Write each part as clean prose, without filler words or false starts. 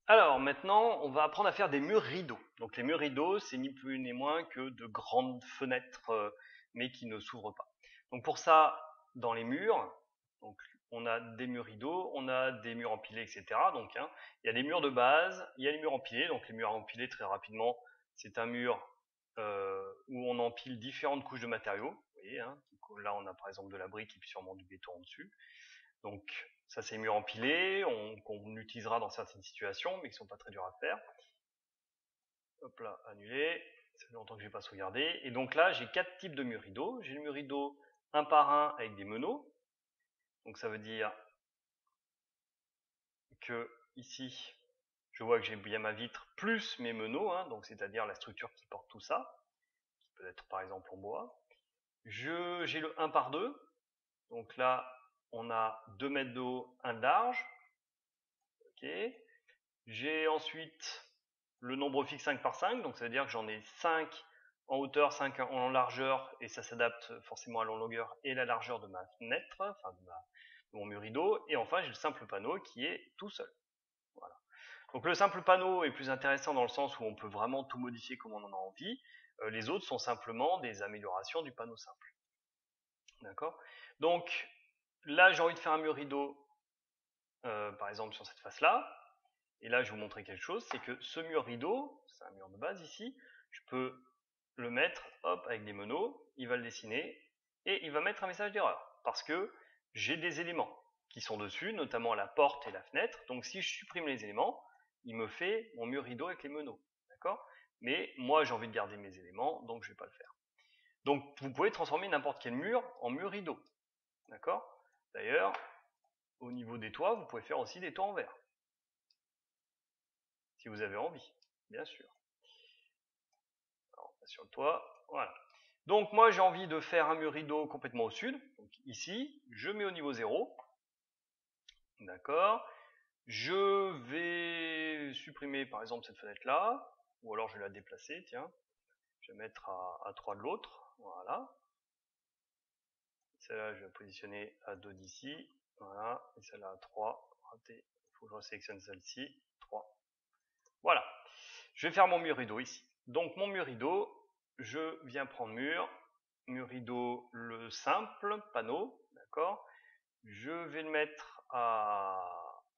Alors maintenant, on va apprendre à faire des murs rideaux. Donc les murs rideaux, c'est ni plus ni moins que de grandes fenêtres, mais qui ne s'ouvrent pas. Donc pour ça, dans les murs, donc on a des murs rideaux, on a des murs empilés, etc. Donc il y a des murs de base, il y a les murs empilés. Donc les murs empilés, très rapidement, c'est un mur où on empile différentes couches de matériaux. Vous voyez, donc là on a par exemple de la brique et puis sûrement du béton en dessus. Donc ça c'est murs empilés, qu'on utilisera dans certaines situations, mais qui sont pas très durs à faire. Hop là, annulé. Ça fait longtemps que je n'ai pas sauvegardé. Et donc là, j'ai 4 types de murs rideaux. J'ai le mur rideau un par un avec des meneaux. Donc ça veut dire que ici, je vois que j'ai bien ma vitre plus mes meneaux, donc c'est-à-dire la structure qui porte tout ça, qui peut être par exemple en bois. J'ai le 1 par 2. Donc là, on a 2 mètres de haut, 1 de large. Ok. J'ai ensuite le nombre fixe 5 par 5, donc ça veut dire que j'en ai 5 en hauteur, 5 en largeur, et ça s'adapte forcément à la longueur et la largeur de ma fenêtre, enfin de mon mur rideau. Et enfin, j'ai le simple panneau qui est tout seul. Voilà. Donc le simple panneau est plus intéressant dans le sens où on peut vraiment tout modifier comme on en a envie. Les autres sont simplement des améliorations du panneau simple. D'accord. Donc là, j'ai envie de faire un mur rideau, par exemple sur cette face-là. Et là, je vais vous montrer quelque chose, c'est que ce mur rideau, c'est un mur de base ici, je peux le mettre, hop, avec des meneaux, il va le dessiner, et il va mettre un message d'erreur, parce que j'ai des éléments qui sont dessus, notamment la porte et la fenêtre, donc si je supprime les éléments, il me fait mon mur rideau avec les meneaux, d'accord? Mais moi, j'ai envie de garder mes éléments, donc je ne vais pas le faire. Donc, vous pouvez transformer n'importe quel mur en mur rideau, d'accord? D'ailleurs, au niveau des toits, vous pouvez faire aussi des toits en verre, si vous avez envie, bien sûr. Alors, on va sur le toit, voilà. Donc moi j'ai envie de faire un mur rideau complètement au sud. Donc ici, je mets au niveau 0. D'accord. Je vais supprimer par exemple cette fenêtre là, ou alors je vais la déplacer, tiens. Je vais mettre à 3 de l'autre, voilà. Celle-là je vais la positionner à 2 d'ici, voilà. Et celle-là à 3, raté. Il faut que je resélectionne celle-ci, 3. Voilà. Je vais faire mon mur rideau ici. Donc mon mur rideau, je viens prendre mur rideau le simple panneau, d'accord. Je vais le mettre à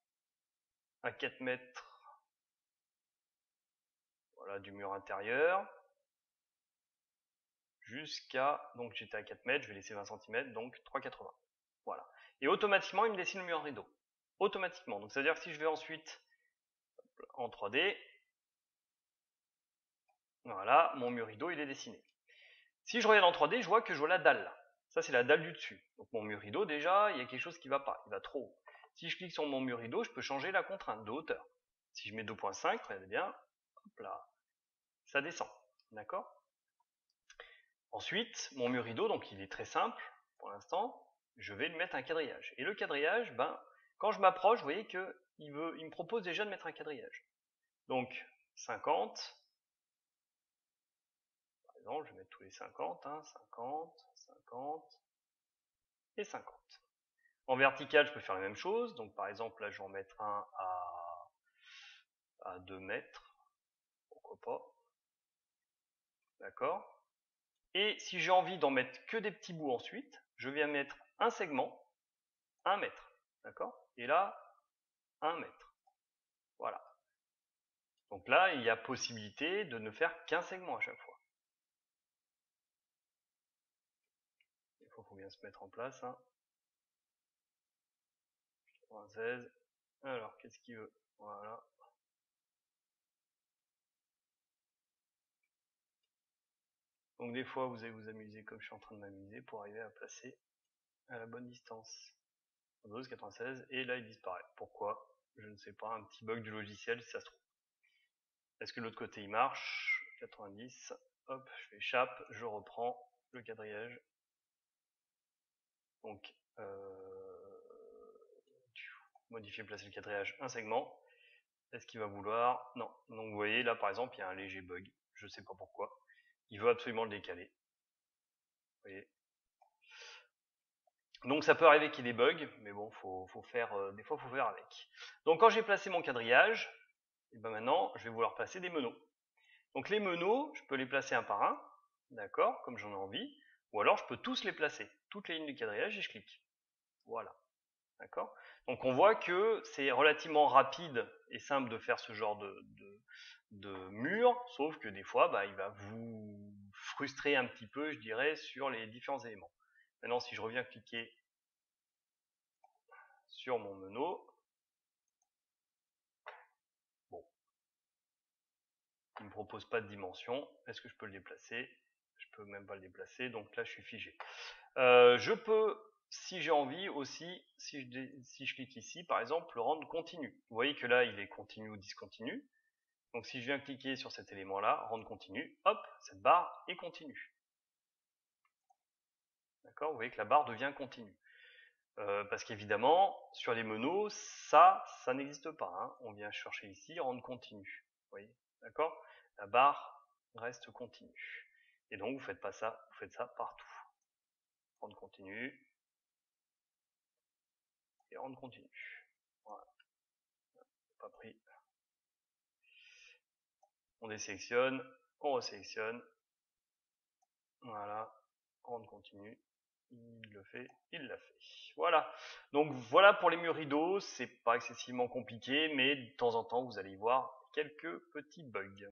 4 mètres, voilà, du mur intérieur, jusqu'à, donc j'étais à 4 mètres, je vais laisser 20 cm, donc 3,80. Voilà. Et automatiquement, il me dessine le mur rideau. Automatiquement. Donc ça veut dire que si je vais ensuite en 3D, voilà, mon mur rideau il est dessiné. Si je regarde en 3D, je vois que je vois la dalle. Ça, c'est la dalle du dessus. Donc mon mur rideau, déjà, il y a quelque chose qui va pas. Il va trop haut. Si je clique sur mon mur rideau, je peux changer la contrainte de hauteur. Si je mets 2.5, regardez bien, hop là, ça descend. D'accord. Ensuite, mon mur rideau, donc il est très simple pour l'instant. Je vais lui mettre un quadrillage. Et le quadrillage, quand je m'approche, vous voyez qu'il il me propose déjà de mettre un quadrillage. Donc 50. Par exemple, je vais mettre tous les 50, 50, 50 et 50. En vertical, je peux faire la même chose. Donc par exemple, là, je vais en mettre un à 2 mètres. Pourquoi pas. D'accord. Et si j'ai envie d'en mettre que des petits bouts ensuite, je viens mettre un segment, 1 mètre. D'accord. Et là, 1 mètre. Voilà. Donc là, il y a possibilité de ne faire qu'un segment à chaque fois. Il faut bien se mettre en place. 96. Alors, qu'est-ce qu'il veut? Voilà. Donc des fois, vous allez vous amuser comme je suis en train de m'amuser pour arriver à placer à la bonne distance. 12, 96, et là il disparaît. Pourquoi? Je ne sais pas, un petit bug du logiciel si ça se trouve. Est-ce que l'autre côté il marche? 90, hop, je fais échappe, je reprends le quadrillage. Donc, modifier, placer le quadrillage, un segment. Est-ce qu'il va vouloir? Non. Donc vous voyez là par exemple il y a un léger bug, je ne sais pas pourquoi. Il veut absolument le décaler. Vous voyez. Donc ça peut arriver qu'il y ait des bugs, mais bon, faut faire, des fois faut faire avec. Donc quand j'ai placé mon quadrillage, Et ben maintenant, je vais vouloir placer des meneaux. Donc les meneaux, je peux les placer un par un, d'accord, comme j'en ai envie, ou alors je peux tous les placer, toutes les lignes du quadrillage, et je clique. Voilà, d'accord. Donc on voit que c'est relativement rapide et simple de faire ce genre de mur, sauf que des fois, bah, il va vous frustrer un petit peu, je dirais, sur les différents éléments. Maintenant, si je reviens cliquer sur mon meneau, bon, il ne me propose pas de dimension. Est-ce que je peux le déplacer? Je peux même pas le déplacer, donc là je suis figé. Je peux, si j'ai envie aussi, si je clique ici, par exemple, le rendre continu. Vous voyez que là il est continu ou discontinu. Donc si je viens cliquer sur cet élément-là, rendre continu, hop, cette barre est continue. D'accord? Vous voyez que la barre devient continue. Parce qu'évidemment, sur les meneaux, ça n'existe pas. Hein. On vient chercher ici, rendre continu. Vous voyez? D'accord? La barre reste continue. Et donc, vous faites pas ça, vous faites ça partout. Rendre continu. Et rendre continu. Voilà. Pas pris. On désélectionne, on resélectionne. Voilà. Rendre continu. Il le fait, il l'a fait. Voilà. Donc voilà pour les murs rideaux, c'est pas excessivement compliqué, mais de temps en temps vous allez y voir quelques petits bugs.